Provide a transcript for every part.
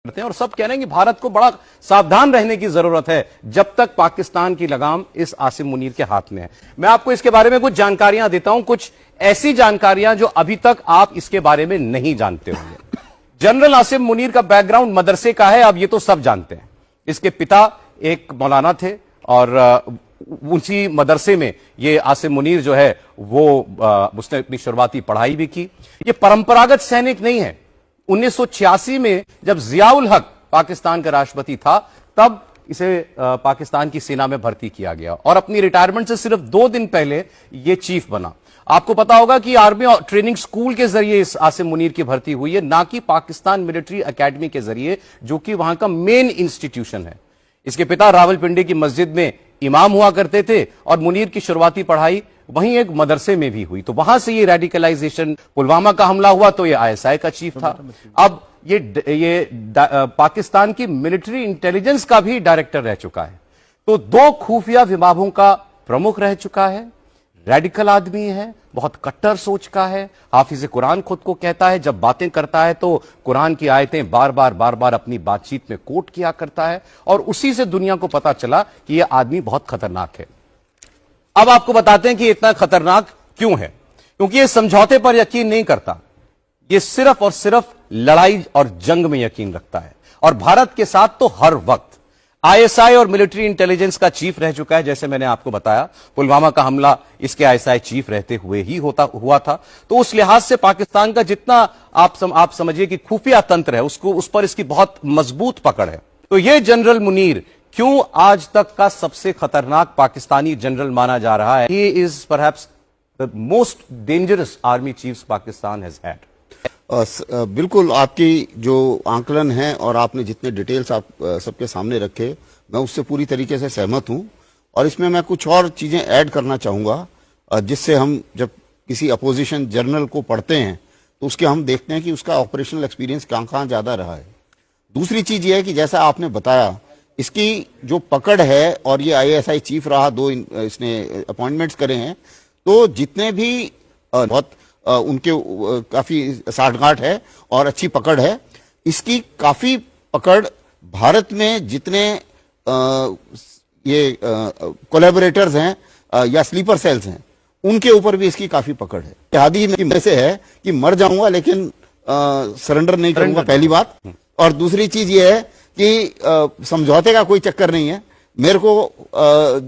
करते हैं और सब कह रहे हैं कि भारत को बड़ा सावधान रहने की जरूरत है जब तक पाकिस्तान की लगाम इस आसिम मुनीर के हाथ में है। मैं आपको इसके बारे में कुछ जानकारियां देता हूं, कुछ ऐसी जानकारियां जो अभी तक आप इसके बारे में नहीं जानते होंगे। जनरल आसिम मुनीर का बैकग्राउंड मदरसे का है, अब ये तो सब जानते हैं। इसके पिता एक मौलाना थे और उसी मदरसे में ये आसिम मुनीर जो है वो उसने अपनी शुरुआती पढ़ाई भी की। ये परंपरागत सैनिक नहीं है। 1986 में जब जियाउल हक पाकिस्तान का राष्ट्रपति था तब इसे पाकिस्तान की सेना में भर्ती किया गया और अपनी रिटायरमेंट से सिर्फ 2 दिन पहले ये चीफ बना। आपको पता होगा कि आर्मी ट्रेनिंग स्कूल के जरिए इस आसिम मुनीर की भर्ती हुई है, ना कि पाकिस्तान मिलिट्री एकेडमी के जरिए, जो कि वहां का मेन इंस्टीट्यूशन है। इसके पिता रावलपिंडी की मस्जिद में इमाम हुआ करते थे और मुनीर की शुरुआती पढ़ाई वहीं एक मदरसे में भी हुई। तो वहां से ये रेडिकलाइजेशन, पुलवामा का हमला हुआ तो ये आईएसआई का चीफ था। अब ये पाकिस्तान की मिलिट्री इंटेलिजेंस का भी डायरेक्टर रह चुका है। तो 2 खुफिया विभागों का प्रमुख रह चुका है। रेडिकल आदमी है, बहुत कट्टर सोच का है। हाफिज कुरान खुद को कहता है, जब बातें करता है तो कुरान की आयतें बार बार अपनी बातचीत में कोट किया करता है और उसी से दुनिया को पता चला कि यह आदमी बहुत खतरनाक है। अब आपको बताते हैं कि इतना खतरनाक क्यों है। क्योंकि यह समझौते पर यकीन नहीं करता, यह सिर्फ और सिर्फ लड़ाई और जंग में यकीन रखता है और भारत के साथ तो हर वक्त। आईएसआई और मिलिट्री इंटेलिजेंस का चीफ रह चुका है, जैसे मैंने आपको बताया। पुलवामा का हमला इसके आईएसआई चीफ रहते हुए ही हुआ था। तो उस लिहाज से पाकिस्तान का जितना आप समझिए कि खुफिया तंत्र है, उस पर इसकी बहुत मजबूत पकड़ है। तो यह जनरल मुनीर क्यों आज तक का सबसे खतरनाक पाकिस्तानी जनरल माना जा रहा है? He is perhaps the most dangerous army chief Pakistan has had. बिल्कुल, आपकी जो आंकलन है और आपने जितने डिटेल्स आप सबके सामने रखे, मैं उससे पूरी तरीके से सहमत हूं। और इसमें मैं कुछ और चीजें ऐड करना चाहूंगा, जिससे हम जब किसी अपोजिशन जर्नल को पढ़ते हैं तो उसके हम देखते हैं कि उसका ऑपरेशनल एक्सपीरियंस कहां ज्यादा रहा है। दूसरी चीज ये है कि जैसा आपने बताया, इसकी जो पकड़ है और ये आईएसआई चीफ रहा, 2 इसने अपॉइंटमेंट्स करे हैं, तो जितने भी बहुत उनके काफी साठगांठ है और अच्छी पकड़ है। इसकी काफी पकड़ भारत में जितने ये कोलैबोरेटर्स हैं या स्लीपर सेल्स हैं, उनके ऊपर भी इसकी काफी पकड़ है। इत्तेहादी में से है कि मर जाऊंगा लेकिन सरेंडर नहीं करूंगा, पहली बात। और दूसरी चीज ये है कि समझौते का कोई चक्कर नहीं है। मेरे को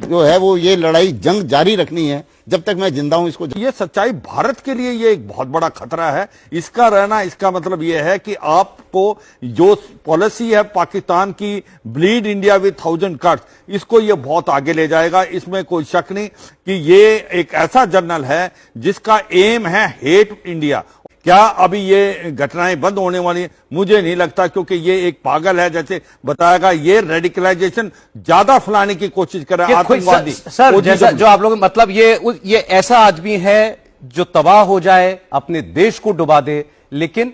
जो है वो ये लड़ाई जंग जारी रखनी है जब तक मैं जिंदा हूं। इसको ये सच्चाई भारत के लिए ये एक बहुत बड़ा खतरा है। इसका रहना, इसका मतलब ये है कि आपको जो पॉलिसी है पाकिस्तान की, ब्लीड इंडिया विद 1000 कट्स, इसको ये बहुत आगे ले जाएगा। इसमें कोई शक नहीं कि ये एक ऐसा जर्नल है जिसका एम है हेट इंडिया। क्या अभी ये घटनाएं बंद होने वाली? मुझे नहीं लगता, क्योंकि ये एक पागल है, जैसे बताएगा ये रेडिकलाइजेशन ज्यादा फैलाने की कोशिश कर रहा है आतंकवादी। सर जैसा जो आप लोग, मतलब ये ऐसा आदमी है जो तबाह हो जाए, अपने देश को डुबा दे, लेकिन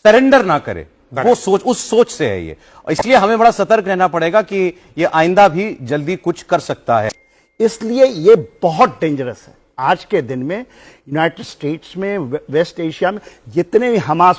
सरेंडर ना करे। वो सोच, उस सोच से है ये। इसलिए हमें बड़ा सतर्क रहना पड़ेगा कि ये आइंदा भी जल्दी कुछ कर सकता है। इसलिए ये बहुत डेंजरस है। आज के दिन में यूनाइटेड स्टेट्स में, वेस्ट एशिया में जितने भी हमास